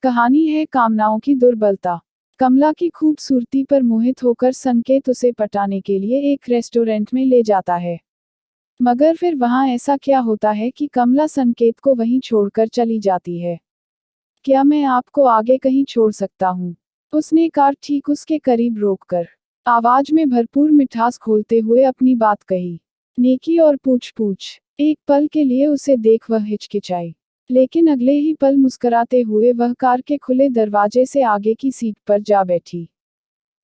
कहानी है कामनाओं की दुर्बलता। कमला की खूबसूरती पर मोहित होकर संकेत उसे पटाने के लिए एक रेस्टोरेंट में ले जाता है। मगर फिर वहां ऐसा क्या होता है कि कमला संकेत को वहीं छोड़कर चली जाती है। क्या मैं आपको आगे कहीं छोड़ सकता हूँ? उसने कार ठीक उसके करीब रोककर आवाज में भरपूर मिठास खोलते हुए अपनी बात कही। नेकी और पूछ-पूछ। एक पल के लिए उसे देख वह हिचकिचाई, लेकिन अगले ही पल मुस्कुराते हुए वह कार के खुले दरवाजे से आगे की सीट पर जा बैठी।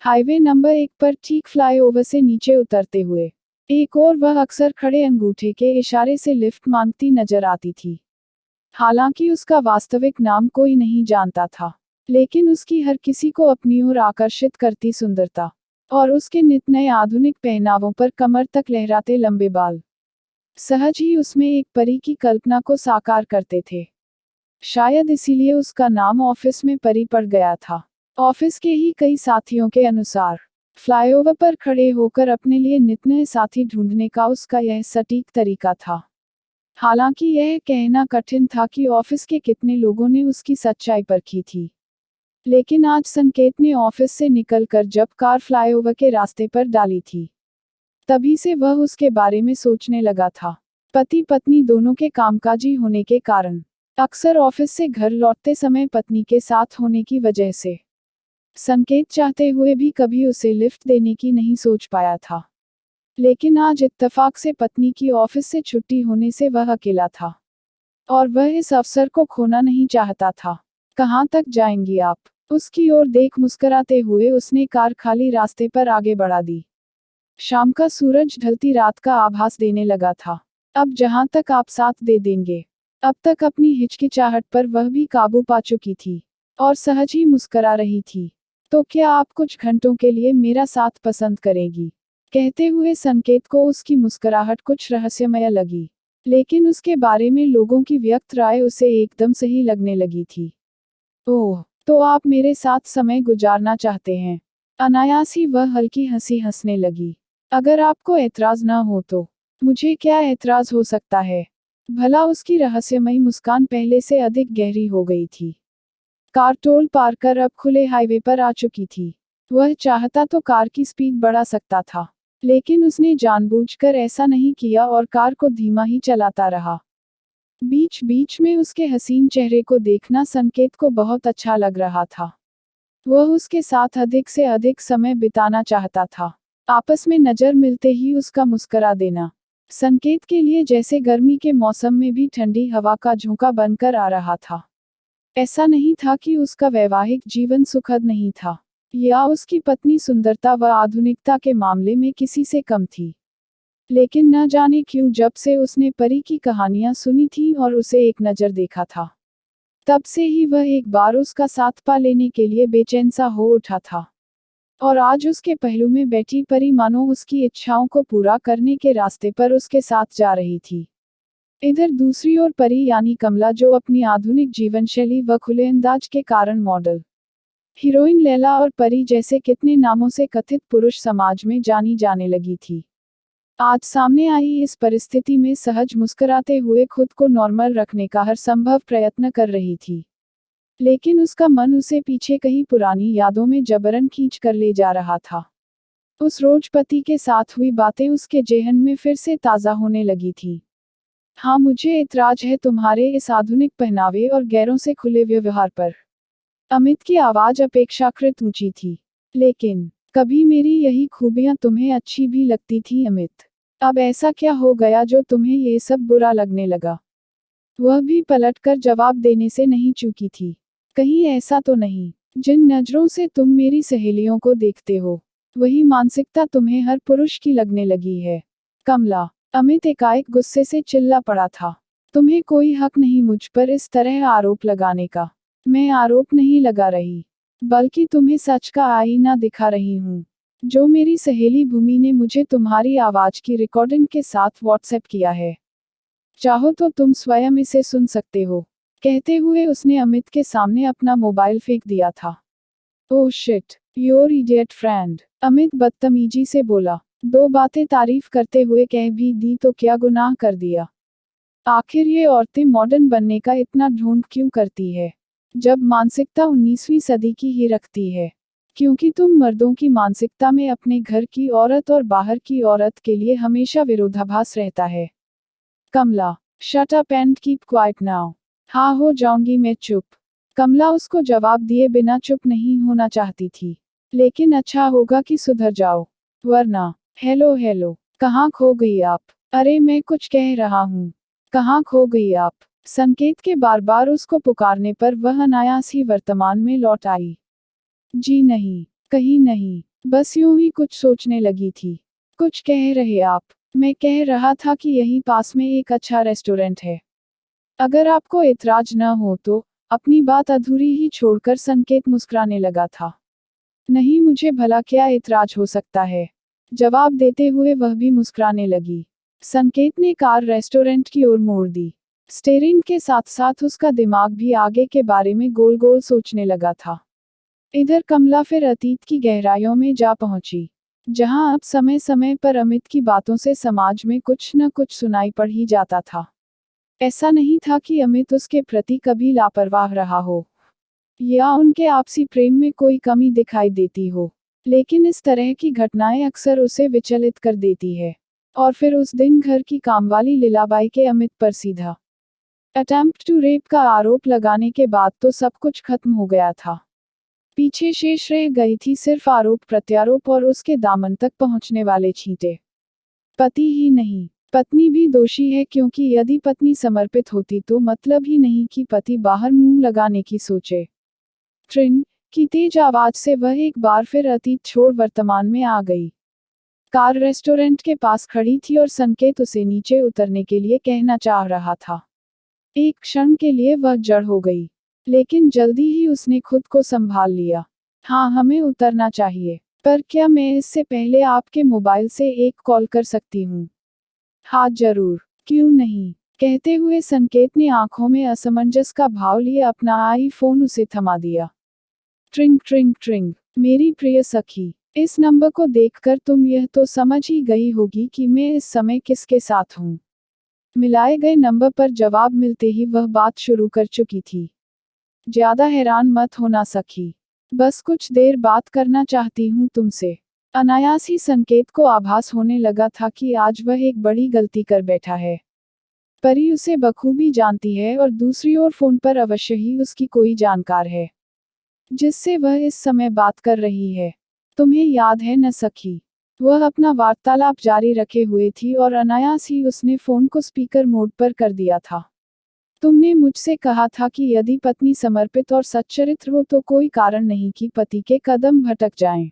हाईवे नंबर 1 पर ठीक फ्लाईओवर से नीचे उतरते हुए एक और वह अक्सर खड़े अंगूठे के इशारे से लिफ्ट मांगती नजर आती थी। हालांकि उसका वास्तविक नाम कोई नहीं जानता था, लेकिन उसकी हर किसी को अपनी ओर आकर्षित करती सुंदरता और उसके नित नए आधुनिक पहनावों पर कमर तक लहराते लंबे बाल सहज ही उसमें एक परी की कल्पना को साकार करते थे। शायद इसीलिए उसका नाम ऑफिस में परी पड़ गया था। ऑफिस के ही कई साथियों के अनुसार फ्लाईओवर पर खड़े होकर अपने लिए नित नए साथी ढूंढने का उसका यह सटीक तरीका था। हालांकि यह कहना कठिन था कि ऑफिस के कितने लोगों ने उसकी सच्चाई परखी थी, लेकिन आज संकेत ने ऑफिस से निकलकर जब कार फ्लाईओवर के रास्ते पर डाली थी, तभी से वह उसके बारे में सोचने लगा था। पति पत्नी दोनों के कामकाजी होने के कारण अक्सर ऑफिस से घर लौटते समय पत्नी के साथ होने की वजह से संकेत चाहते हुए भी कभी उसे लिफ्ट देने की नहीं सोच पाया था। लेकिन आज इत्तेफाक से पत्नी की ऑफिस से छुट्टी होने से वह अकेला था और वह इस अवसर को खोना नहीं चाहता था। कहाँ तक जाएंगी आप? उसकी ओर देख मुस्कुराते हुए उसने कार खाली रास्ते पर आगे बढ़ा दी। शाम का सूरज ढलती रात का आभास देने लगा था। अब जहां तक आप साथ दे देंगे। अब तक अपनी हिचकिचाहट पर वह भी काबू पा चुकी थी और सहज ही मुस्कुरा रही थी। तो क्या आप कुछ घंटों के लिए मेरा साथ पसंद करेगी? कहते हुए संकेत को उसकी मुस्कुराहट कुछ रहस्यमय लगी, लेकिन उसके बारे में लोगों की व्यक्त राय उसे एकदम सही लगने लगी थी। ओह, तो आप मेरे साथ समय गुजारना चाहते हैं? अनायास ही वह हल्की हंसी हंसने लगी। अगर आपको ऐतराज न हो तो। मुझे क्या ऐतराज हो सकता है? भला उसकी रहस्यमयी मुस्कान पहले से अधिक गहरी हो गई थी। कार टोल पार कर अब खुले हाईवे पर आ चुकी थी। वह चाहता तो कार की स्पीड बढ़ा सकता था, लेकिन उसने जानबूझकर ऐसा नहीं किया और कार को धीमा ही चलाता रहा। बीच बीच में उसके हसीन चेहरे को देखना संकेत को बहुत अच्छा लग रहा था। वह उसके साथ अधिक से अधिक समय बिताना चाहता था। आपस में नजर मिलते ही उसका मुस्कुरा देना संकेत के लिए जैसे गर्मी के मौसम में भी ठंडी हवा का झोंका बनकर आ रहा था। ऐसा नहीं था कि उसका वैवाहिक जीवन सुखद नहीं था, या उसकी पत्नी सुंदरता व आधुनिकता के मामले में किसी से कम थी। लेकिन न जाने क्यों जब से उसने परी की कहानियां सुनी थी और उसे एक नज़र देखा था, तब से ही वह एक बार उसका साथ पा लेने के लिए बेचैन सा हो उठा था। और आज उसके पहलू में बैठी परी मानो उसकी इच्छाओं को पूरा करने के रास्ते पर उसके साथ जा रही थी। इधर दूसरी ओर परी यानी कमला, जो अपनी आधुनिक जीवनशैली व खुले अंदाज के कारण मॉडल, हीरोइन लैला और परी जैसे कितने नामों से कथित पुरुष समाज में जानी जाने लगी थी, आज सामने आई इस परिस्थिति में सहज मुस्कुराते हुए खुद को नॉर्मल रखने का हर संभव प्रयत्न कर रही थी। लेकिन उसका मन उसे पीछे कहीं पुरानी यादों में जबरन खींच कर ले जा रहा था। उस रोज पति के साथ हुई बातें उसके जेहन में फिर से ताज़ा होने लगी थी। हाँ, मुझे इतराज है तुम्हारे इस आधुनिक पहनावे और गैरों से खुले व्यवहार पर। अमित की आवाज अपेक्षाकृत ऊंची थी। लेकिन कभी मेरी यही खूबियां तुम्हें अच्छी भी लगती थी अमित। अब ऐसा क्या हो गया जो तुम्हें ये सब बुरा लगने लगा? वह भी पलटकर जवाब देने से नहीं चूकी थी। कहीं ऐसा तो नहीं, जिन नजरों से तुम मेरी सहेलियों को देखते हो, वही मानसिकता तुम्हें हर पुरुष की लगने लगी है? कमला, अमित एकाएक गुस्से से चिल्ला पड़ा था। तुम्हें कोई हक नहीं मुझ पर इस तरह आरोप लगाने का। मैं आरोप नहीं लगा रही, बल्कि तुम्हें सच का आईना दिखा रही हूँ, जो मेरी सहेली भूमि ने मुझे तुम्हारी आवाज की रिकॉर्डिंग के साथ व्हाट्सएप किया है। चाहो तो तुम स्वयं इसे सुन सकते हो। कहते हुए उसने अमित के सामने अपना मोबाइल फेंक दिया था। Oh shit, your idiot friend, Amit बदतमीजी से बोला। दो बातें तारीफ करते हुए कह भी दी तो क्या गुनाह कर दिया? आखिर ये औरतें मॉडर्न बनने का इतना ढोंग क्यों करती है? जब मानसिकता 19वीं सदी की ही रखती है, क्योंकि तुम मर्दों की मानसिकता में अपने घर की औरत और बाहर की औरत के लिए हमेशा विरोधाभास रहता है। Kamala, shut up and keep quiet now. हाँ, हो जाऊंगी मैं चुप। कमला उसको जवाब दिए बिना चुप नहीं होना चाहती थी, लेकिन अच्छा होगा कि सुधर जाओ, वरना। हेलो हेलो, कहाँ खो गई आप? अरे मैं कुछ कह रहा हूँ। कहाँ खो गई आप? संकेत के बार बार उसको पुकारने पर वह अनायास ही वर्तमान में लौट आई। जी नहीं, कहीं नहीं, बस यूं ही कुछ सोचने लगी थी। कुछ कह रहे आप? मैं कह रहा था कि यहीं पास में एक अच्छा रेस्टोरेंट है। अगर आपको ऐतराज न हो तो। अपनी बात अधूरी ही छोड़कर संकेत मुस्कुराने लगा था। नहीं, मुझे भला क्या ऐतराज हो सकता है? जवाब देते हुए वह भी मुस्कुराने लगी। संकेत ने कार रेस्टोरेंट की ओर मोड़ दी। स्टीयरिंग के साथ साथ उसका दिमाग भी आगे के बारे में गोल गोल सोचने लगा था। इधर कमला फिर अतीत की गहराइयों में जा पहुंची, जहां अब समय समय पर अमित की बातों से समाज में कुछ न कुछ सुनाई पड़ ही जाता था। ऐसा नहीं था कि अमित उसके प्रति कभी लापरवाह रहा हो, या उनके आपसी प्रेम में कोई कमी दिखाई देती हो, लेकिन इस तरह की घटनाएं अक्सर उसे विचलित कर देती है। और फिर उस दिन घर की कामवाली लीलाबाई के अमित पर सीधा अटेम्प्ट टू रेप का आरोप लगाने के बाद तो सब कुछ खत्म हो गया था। पीछे शेष रह गई थी सिर्फ आरोप प्रत्यारोप और उसके दामन तक पहुंचने वाले छींटे। पति ही नहीं, पत्नी भी दोषी है, क्योंकि यदि पत्नी समर्पित होती तो मतलब ही नहीं कि पति बाहर मुंह लगाने की सोचे। ट्रिन की तेज आवाज से वह एक बार फिर अतीत छोड़ वर्तमान में आ गई। कार रेस्टोरेंट के पास खड़ी थी और संकेत उसे नीचे उतरने के लिए कहना चाह रहा था। एक क्षण के लिए वह जड़ हो गई, लेकिन जल्दी ही उसने खुद को संभाल लिया। हाँ, हमें उतरना चाहिए, पर क्या मैं इससे पहले आपके मोबाइल से एक कॉल कर सकती हूँ? हाँ जरूर, क्यों नहीं, कहते हुए संकेत ने आंखों में असमंजस का भाव लिए अपना आईफोन उसे थमा दिया। ट्रिंग ट्रिंग ट्रिंग, मेरी प्रिय सखी, इस नंबर को देखकर तुम यह तो समझ ही गई होगी कि मैं इस समय किसके साथ हूँ। मिलाए गए नंबर पर जवाब मिलते ही वह बात शुरू कर चुकी थी। ज्यादा हैरान मत होना सखी, बस कुछ देर बात करना चाहती हूँ तुमसे। अनायास ही संकेत को आभास होने लगा था कि आज वह एक बड़ी गलती कर बैठा है। परी उसे बखूबी जानती है और दूसरी ओर फोन पर अवश्य ही उसकी कोई जानकार है, जिससे वह इस समय बात कर रही है। तुम्हें याद है न सखी? वह अपना वार्तालाप जारी रखे हुए थी और अनायास ही उसने फोन को स्पीकर मोड पर कर दिया था। तुमने मुझसे कहा था कि यदि पत्नी समर्पित और सच्चरित्र हो तो कोई कारण नहीं कि पति के कदम भटक जाएं।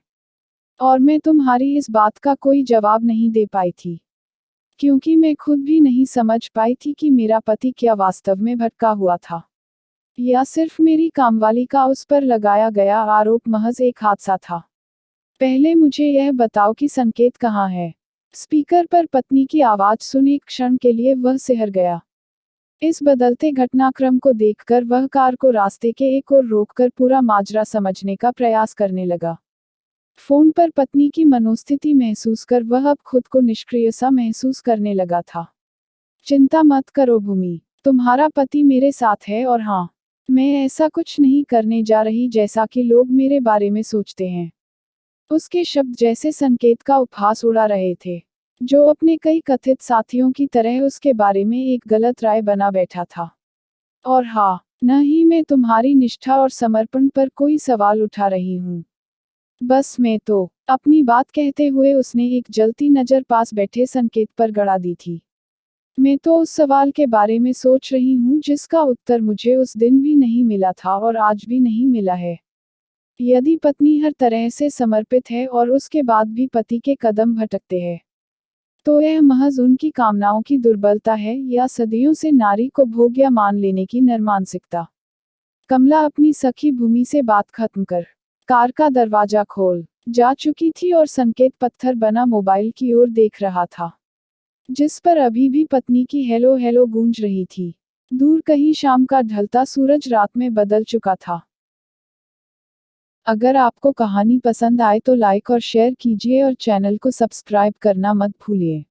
और मैं तुम्हारी इस बात का कोई जवाब नहीं दे पाई थी, क्योंकि मैं खुद भी नहीं समझ पाई थी कि मेरा पति क्या वास्तव में भटका हुआ था, या सिर्फ मेरी कामवाली का उस पर लगाया गया आरोप महज एक हादसा था। पहले मुझे यह बताओ कि संकेत कहाँ है? स्पीकर पर पत्नी की आवाज सुन एक क्षण के लिए वह सिहर गया। इस बदलते घटनाक्रम को देखकर वह कार को रास्ते के एक ओर रोककर पूरा माजरा समझने का प्रयास करने लगा। फोन पर पत्नी की मनोस्थिति महसूस कर वह अब खुद को निष्क्रिय सा महसूस करने लगा था। चिंता मत करो भूमि, तुम्हारा पति मेरे साथ है, और हाँ, मैं ऐसा कुछ नहीं करने जा रही जैसा कि लोग मेरे बारे में सोचते हैं। उसके शब्द जैसे संकेत का उपहास उड़ा रहे थे, जो अपने कई कथित साथियों की तरह उसके बारे में एक गलत राय बना बैठा था। और हाँ, न ही मैं तुम्हारी निष्ठा और समर्पण पर कोई सवाल उठा रही हूँ। बस मैं तो अपनी बात कहते हुए उसने एक जलती नजर पास बैठे संकेत पर गड़ा दी थी। मैं तो उस सवाल के बारे में सोच रही हूँ जिसका उत्तर मुझे उस दिन भी नहीं मिला था और आज भी नहीं मिला है। यदि पत्नी हर तरह से समर्पित है और उसके बाद भी पति के कदम भटकते हैं, तो यह महज उनकी कामनाओं की दुर्बलता है या सदियों से नारी को भोग्य मान लेने की नरमानसिकता? कमला अपनी सखी भूमि से बात खत्म कर कार का दरवाजा खोल जा चुकी थी और संकेत पत्थर बना मोबाइल की ओर देख रहा था, जिस पर अभी भी पत्नी की हेलो हेलो गूंज रही थी। दूर कहीं शाम का ढलता सूरज रात में बदल चुका था। अगर आपको कहानी पसंद आए तो लाइक और शेयर कीजिए और चैनल को सब्सक्राइब करना मत भूलिए।